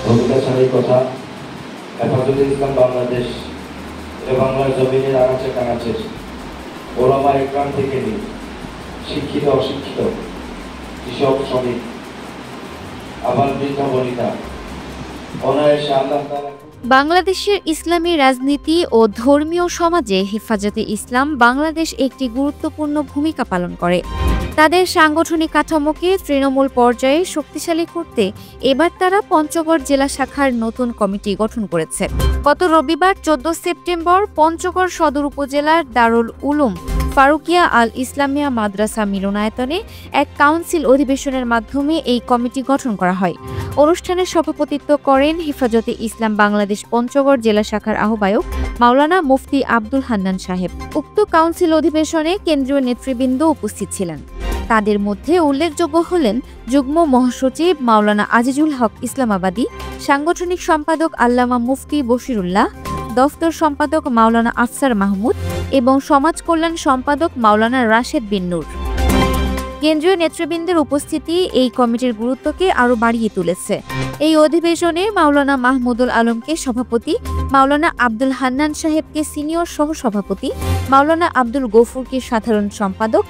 ভূমিকা ছাড়াই কথা হেফাজতে ইসলাম বাংলাদেশ বাংলার জমিনের আগাছে কানাচের ওলামা একরাম থেকে নিয়ে শিক্ষিত অশিক্ষিত কৃষক শ্রমিক আবার বৃদ্ধা বনিতা অনায়াসে আল্লাহ তাআলা বাংলাদেশের ইসলামী রাজনীতি ও ধর্মীয় সমাজে হেফাজতে ইসলাম বাংলাদেশ একটি গুরুত্বপূর্ণ ভূমিকা পালন করে। তাদের সাংগঠনিক কাঠামোকে তৃণমূল পর্যায়ে শক্তিশালী করতে এবার তারা পঞ্চগড় জেলা শাখার নতুন কমিটি গঠন করেছে। গত রবিবার 14 সেপ্টেম্বর পঞ্চগড় সদর উপজেলার দারুল উলুম ফারুকিয়া আল ইসলামিয়া মাদ্রাসা মিলনায়তনে এক কাউন্সিল অধিবেশনের মাধ্যমে এই কমিটি গঠন করা হয়। অনুষ্ঠানে সভাপতিত্ব করেন হেফাজতে ইসলাম বাংলাদেশ পঞ্চগড় জেলা শাখার আহ্বায়ক মাওলানা মুফতি আব্দুল হান্নান সাহেব। উক্ত কাউন্সিল অধিবেশনে কেন্দ্রীয় নেতৃবৃন্দ উপস্থিত ছিলেন। তাদের মধ্যে উল্লেখযোগ্য হলেন যুগ্ম মহাসচিব মাওলানা আজিজুল হক ইসলামাবাদী, সাংগঠনিক সম্পাদক আল্লামা মুফতি বশিরুল্লাহ, দফতর সম্পাদক মাওলানা আফসার মাহমুদ এবং সমাজ কল্যাণ সম্পাদক মাওলানা রাশেদ বিন নূর। কেন্দ্রীয় নেতৃবৃন্দের উপস্থিতি এই কমিটির গুরুত্বকে আরও বাড়িয়ে তুলেছে। এই অধিবেশনে মাওলানা মাহমুদুল আলমকে সভাপতি, মাওলানা আব্দুল হান্নান সাহেবকে সিনিয়র সহ সভাপতি, মাওলানা আব্দুল গফুরকে সাধারণ সম্পাদক,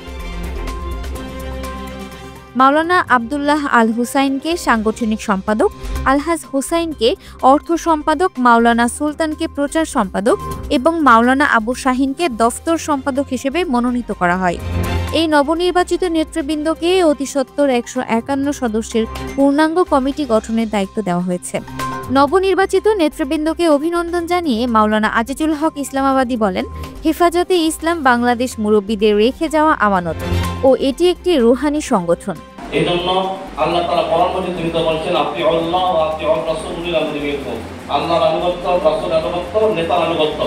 মাওলানা আব্দুল্লাহ আল হুসাইনকে সাংগঠনিক সম্পাদক, আলহাজ হুসাইনকে অর্থ সম্পাদক, মাওলানা সুলতানকে প্রচার সম্পাদক এবং মাওলানা আবু শাহিনকে দফতর সম্পাদক হিসেবে মনোনীত করা হয়। এই নবনির্বাচিত নেতৃবৃন্দকে অতি সত্বর 151 সদস্যের পূর্ণাঙ্গ কমিটি গঠনের দায়িত্ব দেওয়া হয়েছে। নবনির্বাচিত নেতৃবৃন্দকে অভিনন্দন জানিয়ে মাওলানা আজিজুল হক ইসলামাবাদী বলেন, হেফাজতে ইসলাম বাংলাদেশ মুরব্বীদের রেখে যাওয়া আমানত ও এটি একটি রুহানি সংগঠন। এই জন্য আল্লাহ তাআলা কোরআন মাজিদে বলেছেন, আপনি আল্লাহ ও আপনি রাসূলুল আমিনকে আল্লাহর আনুগত্য, রাসূলের আনুগত্য, নেতার আনুগত্য।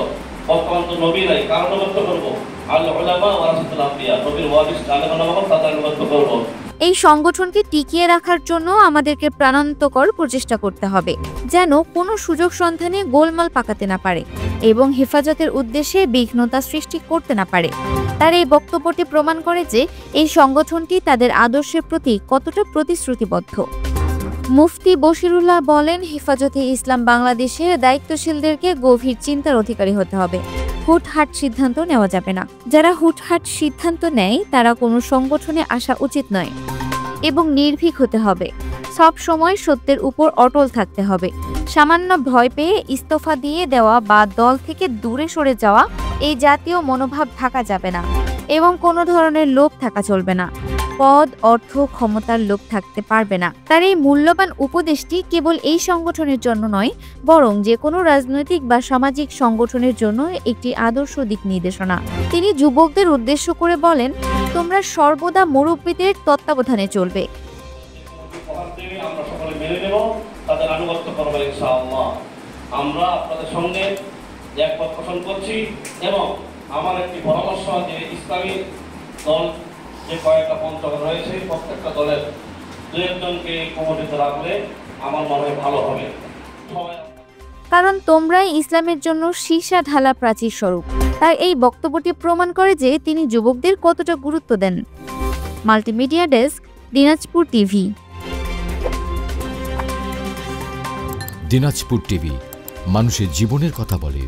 বর্তমান তো নবী নাই, কার আনুগত্য করব? আল উলামা ওয়া রাসূলুল আম্বিয়া, নবীর ওয়ারিস আলেম তাদের আনুগত্য করব। এই সংগঠনকে টিকিয়ে রাখার জন্য আমাদেরকে প্রাণান্তকর প্রচেষ্টা করতে হবে, যেন কোনো সুযোগ সন্ধানে গোলমাল পাকাতে না পারে এবং হেফাজতের উদ্দেশ্যে বিঘ্নতা সৃষ্টি করতে না পারে। তার এই বক্তব্যটি প্রমাণ করে যে এই সংগঠনটি তাদের আদর্শের প্রতি কতটা প্রতিশ্রুতিবদ্ধ। মুফতি বশিরুল্লাহ বলেন, হেফাজতে ইসলাম বাংলাদেশের দায়িত্বশীলদেরকে গভীর চিন্তার অধিকারী হতে হবে। হুটহাট সিদ্ধান্ত নেওয়া যাবে না। যারা হুটহাট সিদ্ধান্ত নেয় তারা কোনো সংগঠনে আসা উচিত নয় এবং নির্ভীক হতে হবে। সব সময় সত্যের উপর অটল থাকতে হবে। সামান্য ভয় পেয়ে ইস্তফা দিয়ে দেওয়া বা দল থেকে দূরে সরে যাওয়া, এই জাতীয় মনোভাব থাকা যাবে না এবং কোনো ধরনের লোভ থাকা চলবে না। পদ, অর্থ, ক্ষমতার লোভ থাকতে পারবে না। তার এই মূল্যবান উপদেশটি কেবল এই সংগঠনের জন্য নয়, বরং যে কোনো রাজনৈতিক বা সামাজিক সংগঠনের জন্য একটি আদর্শ দিক নির্দেশনা। তিনি যুবকদের উদ্দেশ্য করে বলেন, তোমরা সর্বদা মুরব্বীদের তত্ত্বাবধানে চলবে। আমরা সকলে মেনে নেব, তাদের আনুগত্য করব ইনশাআল্লাহ। আমরা আপনাদের সঙ্গে একমত পোষণ করছি এবং আমার একটি পরামর্শ যে ইসলামী দল যে কয়েকটা পঞ্চগড় রয়েছে, প্রত্যেকটা দলের দু একজনকে কমিটিতে রাখলে আমার মনে হয় ভালো হবে। কারণ তোমরাই ইসলামের জন্য সীসা ঢালা প্রাচীর স্বরূপ। তার এই বক্তব্যটি প্রমাণ করে যে তিনি যুবকদের কতটা গুরুত্ব দেন। Multimedia desk, Dinajpur TV. Dinajpur TV, মানুষের জীবনের কথা বলে।